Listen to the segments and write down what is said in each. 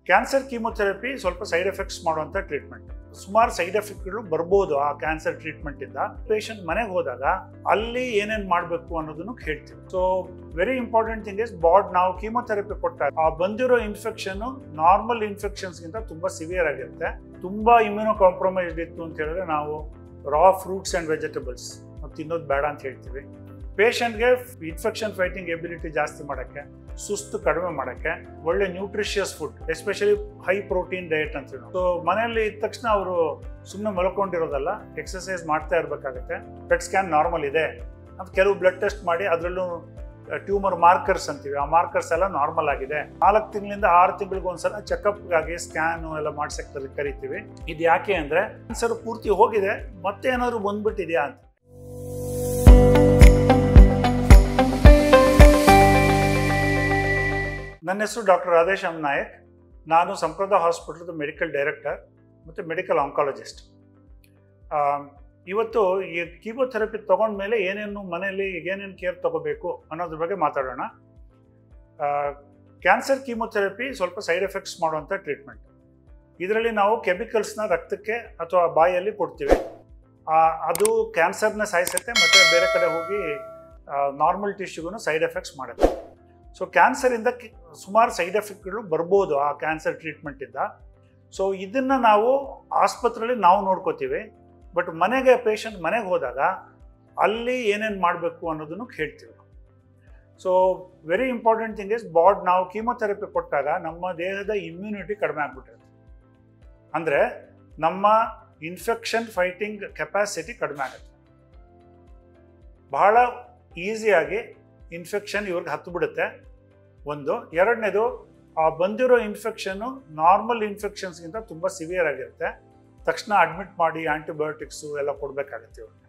Cancer chemotherapy ಸ್ವಲ್ಪ side effects ಮಾಡುವಂಥ treatment. ಸುಮಾರು ಸೈಡ್ ಎಫೆಕ್ಟ್ಗಳು ಬರ್ಬೋದು ಆ ಕ್ಯಾನ್ಸರ್ ಟ್ರೀಟ್ಮೆಂಟಿಂದ. ಪೇಷಂಟ್ ಮನೆಗೆ ಹೋದಾಗ ಅಲ್ಲಿ ಏನೇನು ಮಾಡಬೇಕು ಅನ್ನೋದನ್ನು ಹೇಳ್ತೀವಿ. So very important thing is ನಾವು ಕೀಮೋಥೆರಪಿ ಕೊಟ್ಟಾಗ ಆ ಬಂದಿರೋ ಇನ್ಫೆಕ್ಷನ್ ನಾರ್ಮಲ್ ಇನ್ಫೆಕ್ಷನ್ಸ್ಗಿಂತ ತುಂಬ ಸಿವಿಯರ್ ಆಗಿರುತ್ತೆ. ತುಂಬ ಇಮ್ಯುನೋ ಕಾಂಪ್ರಮೈಸ್ಡ್ ಇತ್ತು ಅಂತ ಹೇಳಿದ್ರೆ ನಾವು ರಾ ಫ್ರೂಟ್ಸ್ ಆ್ಯಂಡ್ ವೆಜಿಟೇಬಲ್ಸ್ ತಿನ್ನೋದು ಬೇಡ ಅಂತ ಹೇಳ್ತೀವಿ. ಪೇಷಂಟ್ಗೆ ಇನ್ಫೆಕ್ಷನ್ ಫೈಟಿಂಗ್ ಎಬಿಲಿಟಿ ಜಾಸ್ತಿ ಮಾಡೋಕ್ಕೆ, ಸುಸ್ತು ಕಡಿಮೆ ಮಾಡೋಕ್ಕೆ ಒಳ್ಳೆ nutritious food, especially high protein diet ಅಂತೀವಿ ನಾವು. ಸೊ ಮನೆಯಲ್ಲಿ ಇದ್ದ ತಕ್ಷಣ ಅವರು ಸುಮ್ಮನೆ ಮಲ್ಕೊಂಡಿರೋದಲ್ಲ, ಎಕ್ಸಸೈಸ್ ಮಾಡ್ತಾ ಇರಬೇಕಾಗುತ್ತೆ. ಪೆಟ್ ಸ್ಕ್ಯಾನ್ ನಾರ್ಮಲ್ ಇದೆ ಅಂತ ಕೆಲವು ಬ್ಲಡ್ ಟೆಸ್ಟ್ ಮಾಡಿ ಅದರಲ್ಲೂ ಟ್ಯೂಮರ್ ಮಾರ್ಕರ್ಸ್ ಅಂತೀವಿ, ಆ ಮಾರ್ಕರ್ಸ್ ಎಲ್ಲ ನಾರ್ಮಲ್ ಆಗಿದೆ. 4 ತಿಂಗಳಿಂದ 6 ತಿಂಗಳಿಗೆ ಒಂದ್ಸಲ ಚೆಕಪ್ಗಾಗಿ ಸ್ಕ್ಯಾನು ಎಲ್ಲ ಮಾಡ್ಸಕ್ಕೆ ಕರಿತೀವಿ. ಇದು ಯಾಕೆ ಅಂದರೆ ಕ್ಯಾನ್ಸರ್ ಪೂರ್ತಿ ಹೋಗಿದೆ, ಮತ್ತೆ ಏನಾದ್ರು ಬಂದ್ಬಿಟ್ಟಿದೆಯಾ ಅಂತ. ನನ್ನ ಹೆಸರು ಡಾಕ್ಟರ್ ರಾಧೇಶ್ಯಾಮ್ ನಾಯಕ್. ನಾನು ಸಂಪ್ರದಾಯ ಹಾಸ್ಪಿಟಲ್ದು ಮೆಡಿಕಲ್ ಡೈರೆಕ್ಟರ್ ಮತ್ತು ಮೆಡಿಕಲ್ ಆಂಕಾಲಜಿಸ್ಟ್. ಇವತ್ತು ಈ ಕೀಮೋಥೆರಪಿ ತೊಗೊಂಡ್ಮೇಲೆ ಏನೇನು ಮನೆಯಲ್ಲಿ ಏನೇನು ಕೇರ್ ತೊಗೋಬೇಕು ಅನ್ನೋದ್ರ ಬಗ್ಗೆ ಮಾತಾಡೋಣ. ಕ್ಯಾನ್ಸರ್ ಕೀಮೋಥೆರಪಿ ಸ್ವಲ್ಪ ಸೈಡ್ ಎಫೆಕ್ಟ್ಸ್ ಮಾಡುವಂಥ ಟ್ರೀಟ್ಮೆಂಟ್. ಇದರಲ್ಲಿ ನಾವು ಕೆಮಿಕಲ್ಸ್ನ ರಕ್ತಕ್ಕೆ ಅಥವಾ ಬಾಯಲ್ಲಿ ಕೊಡ್ತೀವಿ. ಅದು ಕ್ಯಾನ್ಸರ್ನ ಸಾಯಿಸುತ್ತೆ ಮತ್ತು ಬೇರೆ ಕಡೆ ಹೋಗಿ ನಾರ್ಮಲ್ ಟಿಶ್ಯೂಗೂ ಸೈಡ್ ಎಫೆಕ್ಟ್ಸ್ ಮಾಡುತ್ತೆ. ಸೊ ಕ್ಯಾನ್ಸರಿಂದ ಸುಮಾರು ಸೈಡ್ ಎಫೆಕ್ಟ್ಗಳು ಬರ್ಬೋದು ಆ ಕ್ಯಾನ್ಸರ್ ಟ್ರೀಟ್ಮೆಂಟಿಂದ. ಸೊ ಇದನ್ನು ನಾವು ಆಸ್ಪತ್ರೆಯಲ್ಲಿ ನಾವು ನೋಡ್ಕೋತೀವಿ. ಬಟ್ ಪೇಷಂಟ್ ಮನೆಗೆ ಹೋದಾಗ ಅಲ್ಲಿ ಏನೇನು ಮಾಡಬೇಕು ಅನ್ನೋದನ್ನು ಹೇಳ್ತೀವಿ. So very important thing is ನಾವು ಕೀಮೋಥೆರಪಿ ಕೊಟ್ಟಾಗ ನಮ್ಮ ದೇಹದ ಇಮ್ಯುನಿಟಿ ಕಡಿಮೆ ಆಗ್ಬಿಟ್ಟಿರುತ್ತೆ. ಅಂದರೆ ನಮ್ಮ ಇನ್ಫೆಕ್ಷನ್ ಫೈಟಿಂಗ್ ಕೆಪಾಸಿಟಿ ಕಡಿಮೆ ಆಗುತ್ತೆ. ಬಹಳ ಈಸಿಯಾಗಿ ಇನ್ಫೆಕ್ಷನ್ ಇವ್ರಿಗೆ ಹತ್ತಿಬಿಡುತ್ತೆ. ಒಂದು. ಎರಡನೇದು, ಆ ಬಂದಿರೋ ಇನ್ಫೆಕ್ಷನ್ನು ನಾರ್ಮಲ್ ಇನ್ಫೆಕ್ಷನ್ಸ್ಗಿಂತ ತುಂಬ ಸಿವಿಯರ್ ಆಗಿರುತ್ತೆ. ತಕ್ಷಣ ಅಡ್ಮಿಟ್ ಮಾಡಿ ಆ್ಯಂಟಿಬಯೋಟಿಕ್ಸು ಎಲ್ಲ ಕೊಡಬೇಕಾಗತ್ತೆ ಇವ್ರಿಗೆ.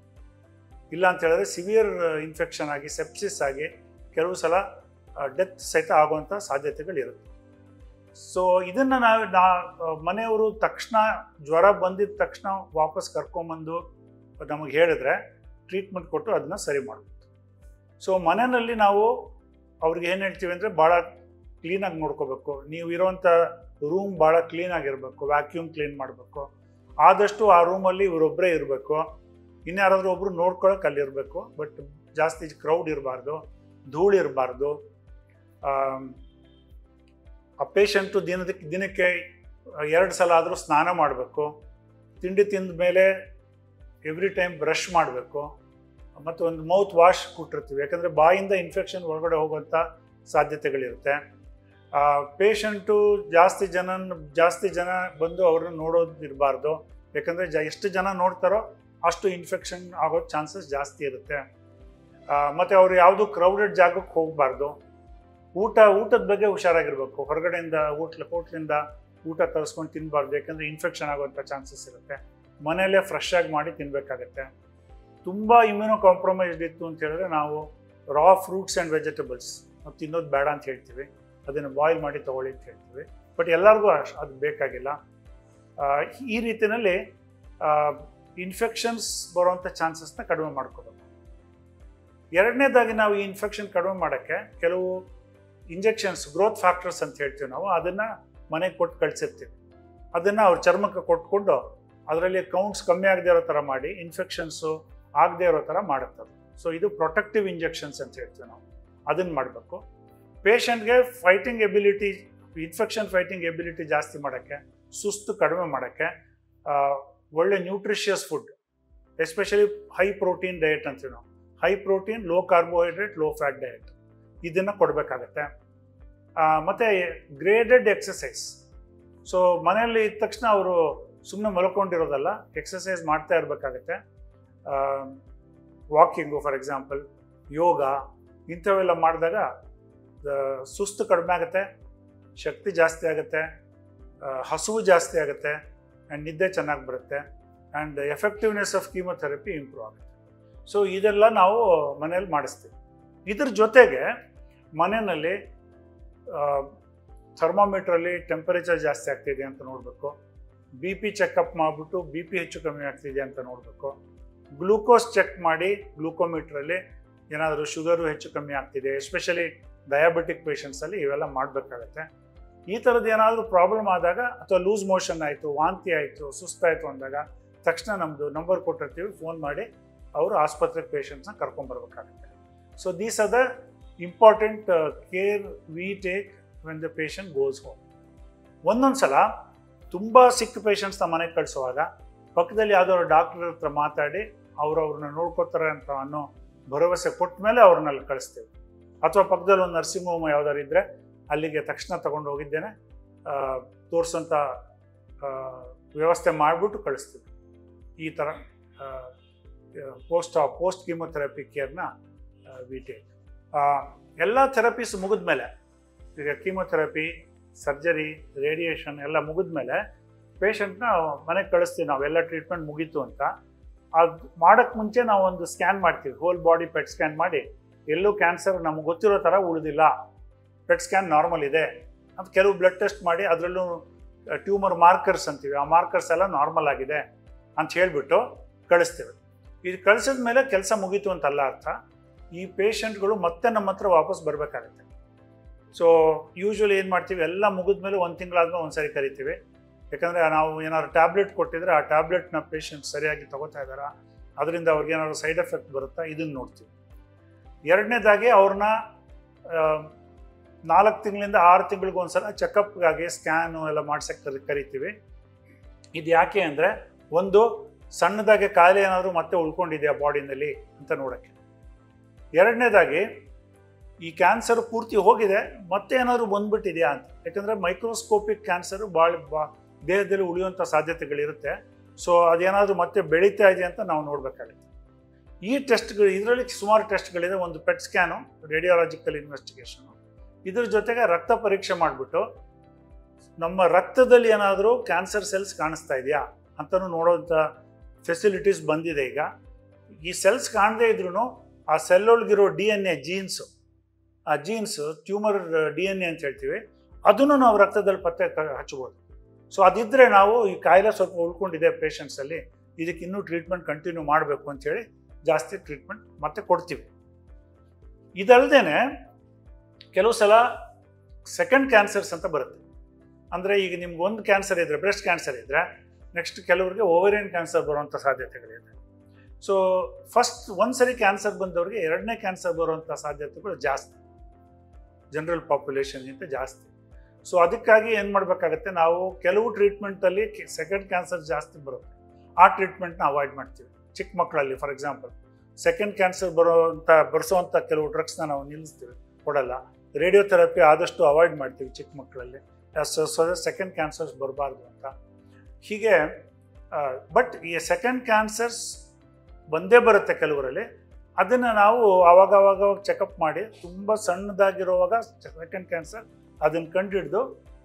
ಇಲ್ಲ ಅಂತ ಹೇಳಿದ್ರೆ ಸಿವಿಯರ್ ಇನ್ಫೆಕ್ಷನ್ ಆಗಿ ಸೆಪ್ಸಿಸ್ ಆಗಿ ಕೆಲವು ಸಲ ಡೆತ್ ಸಹಿತ ಆಗುವಂಥ ಸಾಧ್ಯತೆಗಳಿರುತ್ತೆ. ಸೊ ಇದನ್ನು ಮನೆಯವರು ತಕ್ಷಣ ಜ್ವರ ಬಂದಿದ್ದ ತಕ್ಷಣ ವಾಪಸ್ ಕರ್ಕೊಂಬಂದು ನಮಗೆ ಹೇಳಿದ್ರೆ ಟ್ರೀಟ್ಮೆಂಟ್ ಕೊಟ್ಟು ಅದನ್ನ ಸರಿ ಮಾಡ್ಬೋದು. ಸೊ ಮನೆಯಲ್ಲಿ ನಾವು ಅವ್ರಿಗೆ ಏನು ಹೇಳ್ತೀವಿ ಅಂದರೆ ಭಾಳ ಕ್ಲೀನಾಗಿ ನೋಡ್ಕೋಬೇಕು. ನೀವು ಇರೋವಂಥ ರೂಮ್ ಭಾಳ ಕ್ಲೀನಾಗಿರಬೇಕು, ವ್ಯಾಕ್ಯೂಮ್ ಕ್ಲೀನ್ ಮಾಡಬೇಕು. ಆದಷ್ಟು ಆ ರೂಮಲ್ಲಿ ಇವರೊಬ್ಬರೇ ಇರಬೇಕು, ಇನ್ಯಾರಾದರೂ ಒಬ್ಬರು ನೋಡ್ಕೊಳ್ಳೋಕೆ ಅಲ್ಲಿರಬೇಕು. ಬಟ್ ಜಾಸ್ತಿ ಕ್ರೌಡ್ ಇರಬಾರ್ದು, ಧೂಳು ಇರಬಾರ್ದು. ಆ ಪೇಷಂಟು ದಿನಕ್ಕೆ 2 ಸಲ ಆದರೂ ಸ್ನಾನ ಮಾಡಬೇಕು. ತಿಂಡಿ ತಿಂದ ಮೇಲೆ ಎವ್ರಿ ಟೈಮ್ ಬ್ರಷ್ ಮಾಡಬೇಕು. ಮತ್ತು ಒಂದು ಮೌತ್ ವಾಶ್ ಕೊಟ್ಟಿರ್ತೀವಿ, ಯಾಕಂದರೆ ಬಾಯಿಂದ ಇನ್ಫೆಕ್ಷನ್ ಹೊರಗಡೆ ಹೋಗುವಂಥ ಸಾಧ್ಯತೆಗಳಿರುತ್ತೆ. ಪೇಷಂಟು ಜಾಸ್ತಿ ಜನ ಬಂದು ಅವ್ರನ್ನ ನೋಡೋದು ಇರಬಾರ್ದು, ಯಾಕಂದರೆ ಎಷ್ಟು ಜನ ನೋಡ್ತಾರೋ ಅಷ್ಟು ಇನ್ಫೆಕ್ಷನ್ ಆಗೋ ಚಾನ್ಸಸ್ ಜಾಸ್ತಿ ಇರುತ್ತೆ. ಮತ್ತು ಅವರು ಯಾವುದೂ ಕ್ರೌಡೆಡ್ ಜಾಗಕ್ಕೆ ಹೋಗಬಾರ್ದು. ಊಟದ ಬಗ್ಗೆ ಹುಷಾರಾಗಿರ್ಬೇಕು. ಹೊರಗಡೆಯಿಂದ ಹೋಟ್ಲಿಂದ ಊಟ ತರಿಸ್ಕೊಂಡು ತಿನ್ನಬಾರ್ದು, ಯಾಕಂದರೆ ಇನ್ಫೆಕ್ಷನ್ ಆಗುವಂಥ ಚಾನ್ಸಸ್ ಇರುತ್ತೆ. ಮನೆಯಲ್ಲೇ ಫ್ರೆಶ್ ಆಗಿ ಮಾಡಿ ತಿನ್ನಬೇಕಾಗತ್ತೆ. ತುಂಬ ಇಮ್ಯುನೋ ಕಾಂಪ್ರಮೈಸ್ಡ್ ಇತ್ತು ಅಂತ ಹೇಳಿದ್ರೆ ನಾವು ರಾ ಫ್ರೂಟ್ಸ್ ಆ್ಯಂಡ್ ವೆಜಿಟೇಬಲ್ಸ್ ತಿನ್ನೋದು ಬೇಡ ಅಂತ ಹೇಳ್ತೀವಿ. ಅದನ್ನು ಬಾಯ್ಲ್ ಮಾಡಿ ತೊಗೊಳ್ಳಿ ಅಂತ ಹೇಳ್ತೀವಿ. ಬಟ್ ಎಲ್ಲರಿಗೂ ಅದು ಬೇಕಾಗಿಲ್ಲ. ಈ ರೀತಿಯಲ್ಲಿ ಇನ್ಫೆಕ್ಷನ್ಸ್ ಬರುವಂಥ ಚಾನ್ಸಸ್ನ ಕಡಿಮೆ ಮಾಡ್ಕೋಬೇಕು. ಎರಡನೇದಾಗಿ ನಾವು ಈ ಇನ್ಫೆಕ್ಷನ್ ಕಡಿಮೆ ಮಾಡೋಕ್ಕೆ ಕೆಲವು ಇಂಜೆಕ್ಷನ್ಸ್, ಗ್ರೋತ್ ಫ್ಯಾಕ್ಟರ್ಸ್ ಅಂತ ಹೇಳ್ತೀವಿ ನಾವು, ಅದನ್ನು ಮನೆಗೆ ಕೊಟ್ಟು ಕಳಿಸಿರ್ತೀವಿ. ಅದನ್ನು ಅವ್ರ ಚರ್ಮಕ್ಕೆ ಕೊಟ್ಕೊಂಡು ಅದರಲ್ಲಿ ಕೌಂಟ್ಸ್ ಕಮ್ಮಿ ಆಗದೆ ಇರೋ ಥರ ಮಾಡಿ ಇನ್ಫೆಕ್ಷನ್ಸು ಆಗದೆ ಇರೋ ಥರ ಮಾಡುತ್ತದೆ. ಸೊ ಇದು ಪ್ರೊಟೆಕ್ಟಿವ್ ಇಂಜೆಕ್ಷನ್ಸ್ ಅಂತ ಹೇಳ್ತೀವಿ ನಾವು, ಅದನ್ನು ಮಾಡಬೇಕು. ಪೇಷಂಟ್ಗೆ ಇನ್ಫೆಕ್ಷನ್ ಫೈಟಿಂಗ್ ಎಬಿಲಿಟಿ ಜಾಸ್ತಿ ಮಾಡೋಕ್ಕೆ, ಸುಸ್ತು ಕಡಿಮೆ ಮಾಡೋಕ್ಕೆ ಒಳ್ಳೆ nutritious food, especially high protein diet ಅಂತೀವಿ ನಾವು, high protein low carbohydrate low fat diet, ಇದನ್ನು ಕೊಡಬೇಕಾಗತ್ತೆ. ಮತ್ತು ಗ್ರೇಡೆಡ್ ಎಕ್ಸಸೈಸ್. ಸೊ ಮನೆಯಲ್ಲಿ ಇದ್ದ ತಕ್ಷಣ ಅವರು ಸುಮ್ಮನೆ ಮಲ್ಕೊಂಡಿರೋದಲ್ಲ, ಎಕ್ಸಸೈಸ್ ಮಾಡ್ತಾ ಇರಬೇಕಾಗತ್ತೆ. ವಾಕಿಂಗು ಫಾರ್ ಎಕ್ಸಾಂಪಲ್, ಯೋಗ, ಇಂಥವೆಲ್ಲ ಮಾಡಿದಾಗ ಸುಸ್ತು ಕಡಿಮೆ ಆಗುತ್ತೆ, ಶಕ್ತಿ ಜಾಸ್ತಿ ಆಗುತ್ತೆ, ಹಸುವು ಜಾಸ್ತಿ ಆಗುತ್ತೆ, ಆ್ಯಂಡ್ ನಿದ್ದೆ ಚೆನ್ನಾಗಿ ಬರುತ್ತೆ, and effectiveness of chemotherapy improve ಆಗುತ್ತೆ. ಸೊ ಇದೆಲ್ಲ ನಾವು ಮನೇಲಿ ಮಾಡಿಸ್ತೀವಿ. ಇದ್ರ ಜೊತೆಗೆ ಮನೆಯಲ್ಲಿ ಥರ್ಮಾಮೀಟ್ರಲ್ಲಿ ಟೆಂಪರೇಚರ್ ಜಾಸ್ತಿ ಆಗ್ತಿದೆ ಅಂತ ನೋಡಬೇಕು. BP ಚೆಕಪ್ ಮಾಡಿಬಿಟ್ಟು BP ಹೆಚ್ಚು ಕಮ್ಮಿ ಆಗ್ತಿದೆ ಅಂತ ನೋಡಬೇಕು. ಗ್ಲೂಕೋಸ್ ಚೆಕ್ ಮಾಡಿ ಗ್ಲೂಕೋಮೀಟ್ರಲ್ಲಿ ಏನಾದರೂ ಶುಗರು ಹೆಚ್ಚು ಕಮ್ಮಿ ಆಗ್ತಿದೆ, ಎಸ್ಪೆಷಲಿ ಡಯಾಬಿಟಿಕ್ ಪೇಷಂಟ್ಸಲ್ಲಿ ಇವೆಲ್ಲ ಮಾಡಬೇಕಾಗತ್ತೆ. ಈ ಥರದ್ದು ಏನಾದರೂ ಪ್ರಾಬ್ಲಮ್ ಆದಾಗ ಅಥವಾ ಲೂಸ್ ಮೋಷನ್ ಆಯಿತು, ವಾಂತಿ ಆಯಿತು, ಸುಸ್ತಾಯಿತು ಅಂದಾಗ ತಕ್ಷಣ ನಮ್ಮದು ನಂಬರ್ ಕೊಟ್ಟಿರ್ತೀವಿ, ಫೋನ್ ಮಾಡಿ ಅವರು ಆಸ್ಪತ್ರೆಗೆ ಪೇಷಂಟ್ಸ್ನ ಕರ್ಕೊಂಬರ್ಬೇಕಾಗುತ್ತೆ. So these are the important care we take when the patient goes home. ಒಂದೊಂದು ಸಲ ತುಂಬ ಸಿಕ್ ಪೇಷಂಟ್ಸ್ನ ಮನೆಗೆ ಕಳಿಸುವಾಗ ಪಕ್ಕದಲ್ಲಿ ಯಾವುದಾದ್ರು ಡಾಕ್ಟರ್ ಹತ್ರ ಮಾತಾಡಿ ಅವ್ರನ್ನ ನೋಡ್ಕೋತಾರೆ ಅಂತ ಅನ್ನೋ ಭರವಸೆ ಕೊಟ್ಟ ಮೇಲೆ ಅವ್ರನ್ನೆಲ್ಲ ಕಳಿಸ್ತೀವಿ. ಅಥವಾ ಪಕ್ಕದಲ್ಲಿ ಒಂದು ನರ್ಸಿಂಗ್ ಹೋಮ್ ಯಾವ್ದಾರು ಇದ್ದರೆ ಅಲ್ಲಿಗೆ ತಕ್ಷಣ ತಗೊಂಡು ಹೋಗಿದ್ದೇನೆ ತೋರಿಸೋಂಥ ವ್ಯವಸ್ಥೆ ಮಾಡಿಬಿಟ್ಟು ಕಳಿಸ್ತೀವಿ. ಈ ಥರ ಪೋಸ್ಟ್ ಕೀಮೊಥೆರಪಿ ಕೇರ್ನ ವಿ ಟೇಕ್. ಎಲ್ಲ ಥೆರಪೀಸ್ ಮುಗಿದ ಮೇಲೆ, ಈಗ ಕೀಮೊಥೆರಪಿ, ಸರ್ಜರಿ, ರೇಡಿಯೇಷನ್ ಎಲ್ಲ ಮುಗಿದ ಮೇಲೆ ಪೇಷಂಟ್ನ ಮನೆಗೆ ಕಳಿಸ್ತೀವಿ ನಾವು, ಎಲ್ಲ ಟ್ರೀಟ್ಮೆಂಟ್ ಮುಗೀತು ಅಂತ. ಅದು ಮಾಡೋಕ್ಕೆ ಮುಂಚೆ ನಾವು ಒಂದು ಸ್ಕ್ಯಾನ್ ಮಾಡ್ತೀವಿ, ಹೋಲ್ ಬಾಡಿ ಪೆಟ್ ಸ್ಕ್ಯಾನ್ ಮಾಡಿ ಎಲ್ಲೂ ಕ್ಯಾನ್ಸರ್ ನಮ್ಗೆ ಗೊತ್ತಿರೋ ಥರ ಉಳಿದಿಲ್ಲ, ಪೆಟ್ ಸ್ಕ್ಯಾನ್ ನಾರ್ಮಲ್ ಇದೆ ಅಂತ ಕೆಲವು ಬ್ಲಡ್ ಟೆಸ್ಟ್ ಮಾಡಿ ಅದರಲ್ಲೂ ಟ್ಯೂಮರ್ ಮಾರ್ಕರ್ಸ್ ಅಂತೀವಿ, ಆ ಮಾರ್ಕರ್ಸ್ ಎಲ್ಲ ನಾರ್ಮಲ್ ಆಗಿದೆ ಅಂತ ಹೇಳಿಬಿಟ್ಟು ಕಳಿಸ್ತೀವಿ. ಇದು ಕಳಿಸಿದ ಮೇಲೆ ಕೆಲಸ ಮುಗೀತು ಅಂತಲ್ಲ ಅರ್ಥ. ಈ ಪೇಷಂಟ್ಗಳು ಮತ್ತೆ ನಮ್ಮ ಹತ್ರ ವಾಪಸ್ ಬರಬೇಕಾಗತ್ತೆ. ಸೊ ಯೂಶ್ವಲಿ ಏನು ಮಾಡ್ತೀವಿ, ಎಲ್ಲ ಮುಗಿದ ಮೇಲೆ 1 ತಿಂಗಳಾದ್ಮೇಲೆ ಒಂದ್ಸರಿ ಕರಿತೀವಿ. ಯಾಕಂದರೆ ನಾವು ಏನಾದ್ರು ಟ್ಯಾಬ್ಲೆಟ್ ಕೊಟ್ಟಿದ್ರೆ ಆ ಟ್ಯಾಬ್ಲೆಟ್ನ ಪೇಷಂಟ್ ಸರಿಯಾಗಿ ತಗೋತಾ ಇದ್ದಾರಾ, ಅದರಿಂದ ಅವ್ರಿಗೆ ಏನಾದ್ರು ಸೈಡ್ ಎಫೆಕ್ಟ್ ಬರುತ್ತಾ, ಇದನ್ನು ನೋಡ್ತೀವಿ. ಎರಡನೇದಾಗಿ ಅವ್ರನ್ನ 4 ತಿಂಗಳಿಂದ 6 ತಿಂಗಳಿಗೂ ಒಂದ್ಸಲ ಚೆಕಪ್ಗಾಗಿ ಸ್ಕ್ಯಾನು ಎಲ್ಲ ಮಾಡ್ಸಕ್ಕೆ ಕರಿತೀವಿ. ಇದು ಯಾಕೆ ಅಂದರೆ, ಒಂದು ಸಣ್ಣದಾಗಿ ಕಾಯಿಲೆ ಏನಾದರೂ ಮತ್ತೆ ಉಳ್ಕೊಂಡಿದೆಯಾ ಬಾಡಿನಲ್ಲಿ ಅಂತ ನೋಡೋಕ್ಕೆ. ಎರಡನೇದಾಗಿ ಈ ಕ್ಯಾನ್ಸರ್ ಪೂರ್ತಿ ಹೋಗಿದೆ ಮತ್ತೆ ಏನಾದರೂ ಬಂದ್ಬಿಟ್ಟಿದೆಯಾ ಅಂತ. ಯಾಕಂದರೆ ಮೈಕ್ರೋಸ್ಕೋಪಿಕ್ ಕ್ಯಾನ್ಸರು ದೇಹದಲ್ಲಿ ಉಳಿಯುವಂಥ ಸಾಧ್ಯತೆಗಳಿರುತ್ತೆ. ಸೊ ಅದೇನಾದರೂ ಮತ್ತೆ ಬೆಳೀತಾ ಇದೆ ಅಂತ ನಾವು ನೋಡಬೇಕಾಗುತ್ತೆ. ಈ ಟೆಸ್ಟ್ಗಳು, ಇದರಲ್ಲಿ ಸುಮಾರು ಟೆಸ್ಟ್ಗಳಿದೆ. ಒಂದು ಪೆಟ್ ಸ್ಕ್ಯಾನು, ರೇಡಿಯಾಲಜಿಕಲ್ ಇನ್ವೆಸ್ಟಿಗೇಷನು, ಇದ್ರ ಜೊತೆಗೆ ರಕ್ತ ಪರೀಕ್ಷೆ ಮಾಡಿಬಿಟ್ಟು ನಮ್ಮ ರಕ್ತದಲ್ಲಿ ಏನಾದರೂ ಕ್ಯಾನ್ಸರ್ ಸೆಲ್ಸ್ ಕಾಣಿಸ್ತಾ ಇದೆಯಾ ಅಂತಲೂ ನೋಡೋಂಥ ಫೆಸಿಲಿಟೀಸ್ ಬಂದಿದೆ ಈಗ. ಈ ಸೆಲ್ಸ್ ಕಾಣದೇ ಇದ್ರೂ ಆ ಸೆಲ್ಲೊಳಗಿರೋ DNA ಜೀನ್ಸು, ಆ ಜೀನ್ಸ್ ಟ್ಯೂಮರ್ DNA ಅಂತ ಹೇಳ್ತೀವಿ, ಅದನ್ನು ನಾವು ರಕ್ತದಲ್ಲಿ ಪತ್ತೆ ಹಚ್ಬೋದು. ಸೊ ಅದಿದ್ದರೆ ನಾವು ಈ ಕಾಯಿಲೆ ಸ್ವಲ್ಪ ಉಳ್ಕೊಂಡಿದೆ ಪೇಷಂಟ್ಸಲ್ಲಿ, ಇದಕ್ಕೆ ಇನ್ನೂ ಟ್ರೀಟ್ಮೆಂಟ್ ಕಂಟಿನ್ಯೂ ಮಾಡಬೇಕು ಅಂಥೇಳಿ ಜಾಸ್ತಿ ಟ್ರೀಟ್ಮೆಂಟ್ ಮತ್ತೆ ಕೊಡ್ತೀವಿ. ಇದಲ್ಲದೆ ಕೆಲವು ಸಲ ಸೆಕೆಂಡ್ ಕ್ಯಾನ್ಸರ್ಸ್ ಅಂತ ಬರುತ್ತೆ. ಅಂದರೆ ಈಗ ನಿಮ್ಗೆ ಒಂದು ಕ್ಯಾನ್ಸರ್ ಇದ್ದರೆ, ಬ್ರೆಸ್ಟ್ ಕ್ಯಾನ್ಸರ್ ಇದ್ದರೆ, ನೆಕ್ಸ್ಟ್ ಕೆಲವರಿಗೆ ಓವೇರಿಯನ್ ಕ್ಯಾನ್ಸರ್ ಬರುವಂಥ ಸಾಧ್ಯತೆಗಳಿದೆ. ಸೊ ಒಂದ್ಸರಿ ಕ್ಯಾನ್ಸರ್ ಬಂದವ್ರಿಗೆ 2ನೇ ಕ್ಯಾನ್ಸರ್ ಬರುವಂಥ ಸಾಧ್ಯತೆಗಳು ಜಾಸ್ತಿ, ಜನರಲ್ ಪಾಪ್ಯುಲೇಷನ್ಗಿಂತ ಜಾಸ್ತಿ. ಸೊ ಅದಕ್ಕಾಗಿ ಏನು ಮಾಡಬೇಕಾಗತ್ತೆ, ನಾವು ಕೆಲವು ಟ್ರೀಟ್ಮೆಂಟಲ್ಲಿ ಸೆಕೆಂಡ್ ಕ್ಯಾನ್ಸರ್ ಜಾಸ್ತಿ ಬರುತ್ತೆ, ಆ ಟ್ರೀಟ್ಮೆಂಟ್ನ ಅವಾಯ್ಡ್ ಮಾಡ್ತೀವಿ. ಚಿಕ್ಕ ಮಕ್ಕಳಲ್ಲಿ ಫಾರ್ ಎಕ್ಸಾಂಪಲ್ ಸೆಕೆಂಡ್ ಕ್ಯಾನ್ಸರ್ ಬರೆಸೋವಂಥ ಕೆಲವು ಡ್ರಗ್ಸ್ನ ನಾವು ನಿಲ್ಲಿಸ್ತೀವಿ, ಕೊಡಲ್ಲ. ರೇಡಿಯೋಥೆರಪಿ ಆದಷ್ಟು ಅವಾಯ್ಡ್ ಮಾಡ್ತೀವಿ ಚಿಕ್ಕ ಮಕ್ಕಳಲ್ಲಿ, ಸೆಕೆಂಡ್ ಕ್ಯಾನ್ಸರ್ಸ್ ಬರಬಾರ್ದು ಅಂತ. ಹೀಗೆ ಬಟ್ ಈ ಸೆಕೆಂಡ್ ಕ್ಯಾನ್ಸರ್ಸ್ ಬಂದೇ ಬರುತ್ತೆ ಕೆಲವರಲ್ಲಿ. ಅದನ್ನು ನಾವು ಆವಾಗ ಚೆಕಪ್ ಮಾಡಿ ತುಂಬ ಸಣ್ಣದಾಗಿರುವಾಗ ಸೆಕೆಂಡ್ ಕ್ಯಾನ್ಸರ್ ಅದನ್ನು ಕಂಡುಹಿಡಿದು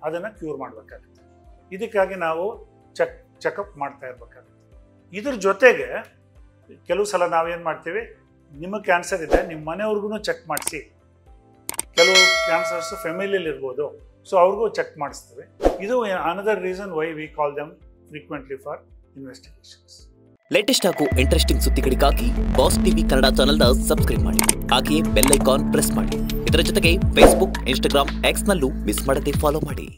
ಅದನ್ನು ಕ್ಯೂರ್ ಮಾಡಬೇಕಾಗುತ್ತೆ. ಇದಕ್ಕಾಗಿ ನಾವು ಚೆಕಪ್ ಮಾಡ್ತಾ ಇರಬೇಕಾಗುತ್ತೆ. ಇದ್ರ ಜೊತೆಗೆ ಕೆಲವು ಸಲ ನಾವೇನು ಮಾಡ್ತೀವಿ, ನಿಮಗೆ ಕ್ಯಾನ್ಸರ್ ಇದೆ, ನಿಮ್ಮ ಮನೆಯವ್ರಿಗೂ ಚೆಕ್ ಮಾಡಿಸಿ. ಕೆಲವು ಕ್ಯಾನ್ಸರ್ಸ್ ಫ್ಯಾಮಿಲಿಯಲ್ಲಿ ಇರ್ಬೋದು, ಸೊ ಅವ್ರಿಗೂ ಚೆಕ್ ಮಾಡಿಸ್ತೀವಿ. ಇದು another reason why we call them frequently for investigations. Latest ಹಾಗೂ ಇಂಟ್ರೆಸ್ಟಿಂಗ್ ಸುದ್ದಿಗಳಿಗಾಗಿ ಬಾಸ್ ಟಿವಿ ಕನ್ನಡ ಚಾನೆಲ್ನ ಸಬ್ಸ್ಕ್ರೈಬ್ ಮಾಡಿ, ಹಾಗೆಯೇ ಬೆಲ್ ಐಕಾನ್ ಪ್ರೆಸ್ ಮಾಡಿ. ಇದರ ಜೊತೆಗೆ ಫೇಸ್ಬುಕ್, ಇನ್ಸ್ಟಾಗ್ರಾಮ್, ಎಕ್ಸ್ನಲ್ಲೂ ಮಿಸ್ ಮಾಡದೆ ಫಾಲೋ ಮಾಡಿ.